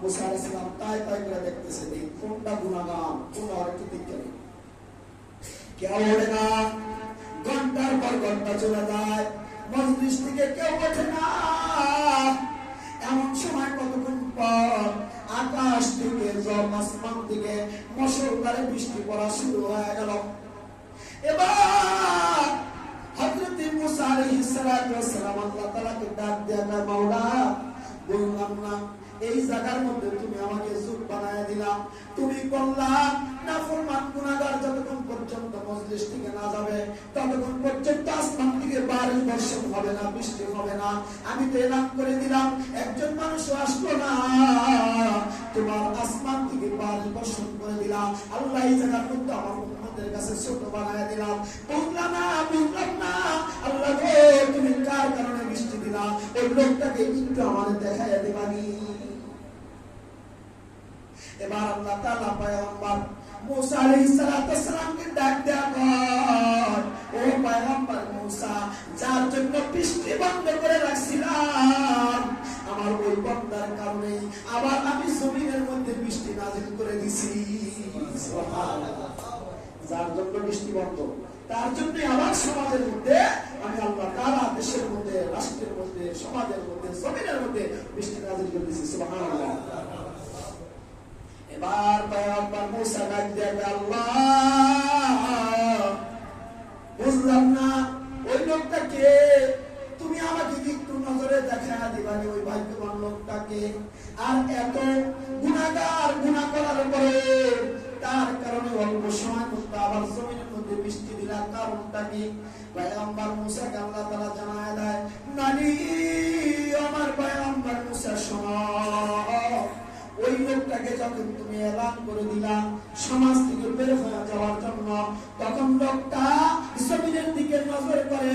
মুসা আলাইহিস সালাম তাই করে দেখতেছে এই কোনটা গুনাহগার, কোনটা আর কি দিকে কেউ ওঠে না। ঘন্টার পর ঘন্টা চলে যায়, মজলিস থেকে কেউ ওঠে না। এমন সময় কতক্ষণ পর আকাশ থেকে আসমান থেকে মুষলধারে বৃষ্টি পড়া শুরু হয়ে গেল। এবার হযরত মুসা আলাইহিস সালাম আল্লাহ তাআলাকে ডাক দেয়া, মাওলা বললাম না এই জায়গার মধ্যে তুমি আমাকে যুগ বানায় দিলা, তুমি বললা নাফরমান গুনাহগার যতক্ষণ পর্যন্ত মজলিস থেকে না যাবে ততক্ষণ পর্যন্ত আসমান থেকে বারিশ বর্ষণ হবে না, বৃষ্টি হবে না। আমি তো এলান করে দিলাম, একজন মানুষ আসলো না, তোমার আসমান থেকে বারিশ বর্ষণ করে দিলাম। আল্লাহ এই জায়গার মধ্যে আমার উম্মতের কাছে ছোট বানায় দিলাম। বুঝলাম না আল্লাহ গো, তুমি কার কারণে বৃষ্টি দিলা, ওই লোকটাকে একটু আমাদের দেখাইয়া দেবানি। এবার আল্লাহ তাআলা পয়গম্বর মুসা আলাইহিস সালামকে ডাক দেয়া, ও পয়গম্বর মুসা, যার জন্য বৃষ্টি বন্ধ করে রাখছিলাম আমার ওই বান্দার কারণে আবার আমি জমিনের মধ্যে বৃষ্টি নাযিল করে দিছি। সুবহানাল্লাহ। যার জন্য বৃষ্টি বন্ধ তার জন্য আবার সমাজের মধ্যে আমি আল্লাহ তাআলা দেশের মধ্যে, রাষ্ট্রের মধ্যে, সমাজের মধ্যে, জমিনের মধ্যে বৃষ্টি নাযিল করে দিছি। সুবহানাল্লাহ। এবার পয়গম্বর মুসা ডাক দেয়া, আল্লাহ বুঝলাম না ওই লোকটাকে, তুমি আমাকে একটু নজরে দেখা দিবানি ওই ভাগ্যবান লোকটাকে। আর এত গুনাহগার গুনাহ করার পরে তার কারণে অল্প সময় মধ্যে আবার জমিনের মধ্যে বৃষ্টি দিলার কারণটা কি? পয়গম্বর মুসাকে আল্লাহ তাআলা জানায় দেয়, নানি আমার পয়গম্বর মুসা শোনো, ওই লোকটাকে যখন তুমি এলান করে দিলা সমাজ থেকে বের হয়ে যাওয়ার জন্য, তখন লোকটা জমিনের দিকে নজর করে,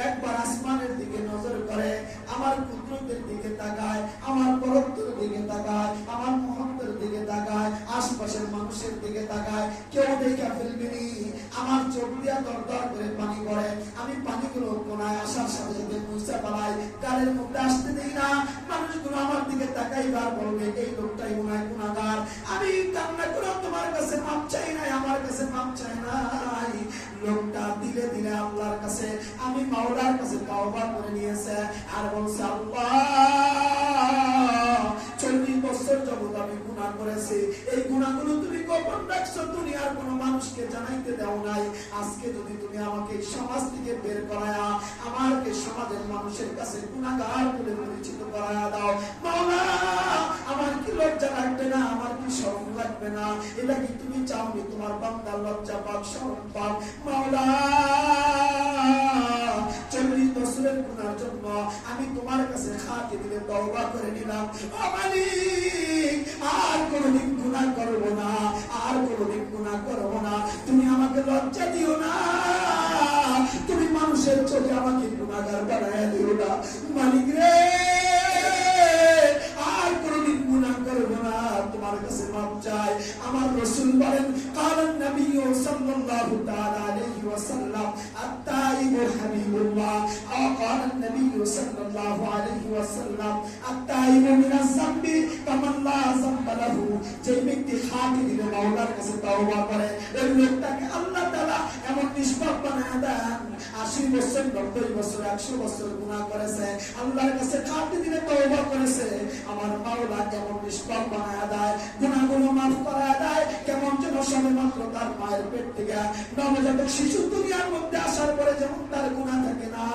একবার আসমানের দিকে নজর করে, আমার কুদরতের দিকে তাকায়, আমার পরত্বের দিকে তাকায়, আমার মহত্বের দিকে তাকায়, আশপাশের মানুষের দিকে তাকায়, কেউ দেখা ফেলবেনি। আমার চোখ দিয়া দরদর করে পানি পড়ে, আমি পানিগুলো কোনায় আসার সাথে সাথে মুছে পালাই, গালের মধ্যে আসতে দিই না। মানুষগুলো আমার দিকে তাকাইবার বলবে এই লোকটাই গুনাহগার। আমি কান্না করে তোমার কাছে মাপ চাই নাই, আমার কাছে মাপ চাই নাই। লোকটা দিলে দিলে আল্লাহর কাছে, আমি মাওলার কাছে তওবা করে নিয়েছে আর বলছে, আল্লাহ 40 বছর যাবত আমি গুনাহ করেছি, এই গুনাহগুলো তুমি গোপন রাখছো, দুনিয়ার কোনো মানুষকে জানাইতে দাও নাই। আজকে যদি তুমি আমাকে সমাজ থেকে বের করায়া আমাকে সমাজের মানুষের কাছে গুনাহগার বলে পরিচিত করায়া দাও, মাওলা আমার কি লজ্জা লাগবে না, আমার কি শরম লাগবে না? এটা কি তুমি চাওনি তোমার বান্দার লজ্জা পাক, শরম পাক? মাওলা 40 বছরের গুনার জন্য আমি তোমার কাছে খাঁটি দিলে তওবা করে নিলাম। ও মালিক, আর কোনদিন গুনাহ করব না, আর কোনদিন গুনাহ করব না। তুমি আমাকে লজ্জা দিও না, তুমি মানুষের চোখে আমাকে গুনাহগার বানায়া দিও না। মালিক রে, আর কোনদিন গুনাহ করব না, তোমার কাছে মাপ চাই। আমার রাসূল বলেন, কালান নবী সাল্লাল্লাহু তাআলা আলাইহি ওয়াসাল্লাম, আত-তাইবু হাবিবুল্লাহ। কালান নবী সাল্লাল্লাহু আলাইহি ওয়াসাল্লাম, আত-তাইবু মিনাজ যামবি কামান লা যামবা লাহু। যে ব্যক্তি খাঁটি দিলে মাওলার কাছে তওবা করে, ওই লোকটাকে আল্লাহ তাআলা এমন নিষ্পাপ বানায় দেন। 80 বছর, 90 বছর, 100 বছর গুনাহ করেছে, আল্লাহর কাছে খাঁটি দিলে তওবা করেছে, আমার মাওলা কেমন নিষ্পাপ বানায় দেয়, গুনাহগুলো মাফ করায় দেয়। কেমন যেন সবেমাত্র তার মায়ের পেট থেকে নবজাতক শিশু দুনিয়ার মধ্যে আসার পরে যেমন তার গুনাহ থাকে না,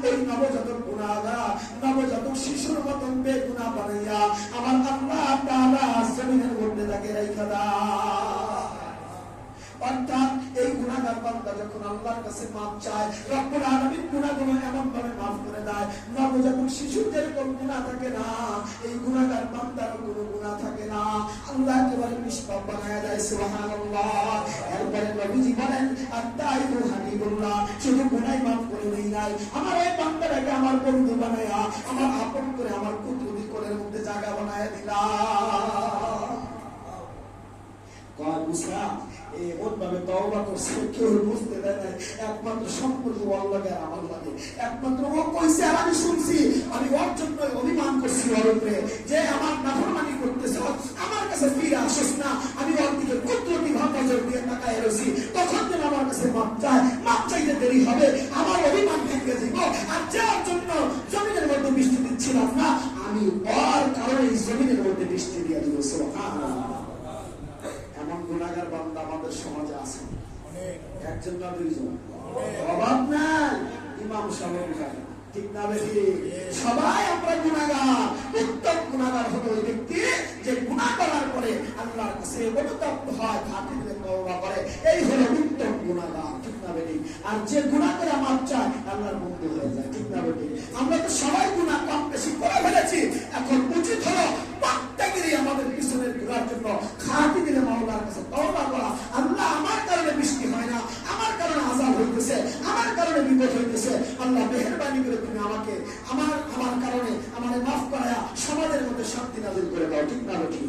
এই নবজাতক গুনাহগার নবজাতক শিশুর মতন বেগুনাহ বানাইয়া আমার আল্লাহ তাআলা জমিনের মধ্যে তাকে রাইখা দেয়। অর্থাৎ এই গুনাহগার বান্দা যখন আল্লাহর কাছে মাপ চায়, রব্বুল আলামিন গুনাহগুলো এমন ভাবে মাফ করে দেয়, নবজাতক শিশুদের কোনো গুনাহ থাকে না, এই গুনাহগার বান্দার কোনো গুনাহ থাকে না, আল্লাহ একেবারে নিষ্পাপ বানায় দেয়। সুবহানাল্লাহ। এরপরে নবীজি বলেন, আত-তাইবু হাবিবুল্লাহ, শুধু গুনাহ মাফ করে দেই নাই, আমার এই বান্দাটাকে আমার বন্ধু বানায়া, আমার আপন করে, আমার কুদরতি কোলের মধ্যে জায়গা বানায় দিলাম। কয় মুসা এমন ভাবে তওবা করছে, কেউ বুঝতে দেয় নাই, একমাত্র সম্পর্ক আল্লাহকে আর আমার লাগে, একমাত্র ও কইছে আর আমি শুনছি, আমি ওর জন্য অভিমান করছি ওর উপরে, যে আমার নাফরমানি করছে রহমতে বৃষ্টি দিয়ে দিব। সুবহানাল্লাহ। এমন গুনাহগার বান্দা আমাদের সমাজে আছে, একজন না দুইজন, অভাব নাই। ইমাম সাহেব ঠিক না বেশি, সবাই আমরা গুনাহগার। উত্তম গুনাহগার হলো ওই ব্যক্তি যে গুনাহ করার পরে আল্লাহর কাছে অনুতপ্ত হয়, খাঁটি দিলে তওবা করে, এই হলো উত্তম গুনাহগার। ঠিক না বেশি? আর যে গুনাহ করে মাপ চায় আল্লাহর বন্ধু হয়ে যায়। ঠিক না বেশি? আমরা তো সবাই গুনাহ কম বেশি করে ফেলেছি। এখন উচিত হলো প্রত্যেকেরই আমাদের পিছনের গুনার জন্য খাঁটি দিলে মাওলার কাছে তওবা করা। আল্লাহ, আমার কারণে বৃষ্টি হয় না, আমার কারণে আযাব হইতেছে, আমার কারণে বিপদ হইতেছে, আল্লাহ মেহেরবানি করে তুমি আমাকে আমার কারণে আমারে মাফ করায়া সমাজের মধ্যে শান্তি নাযিল করে দাও। ঠিক না বেশি?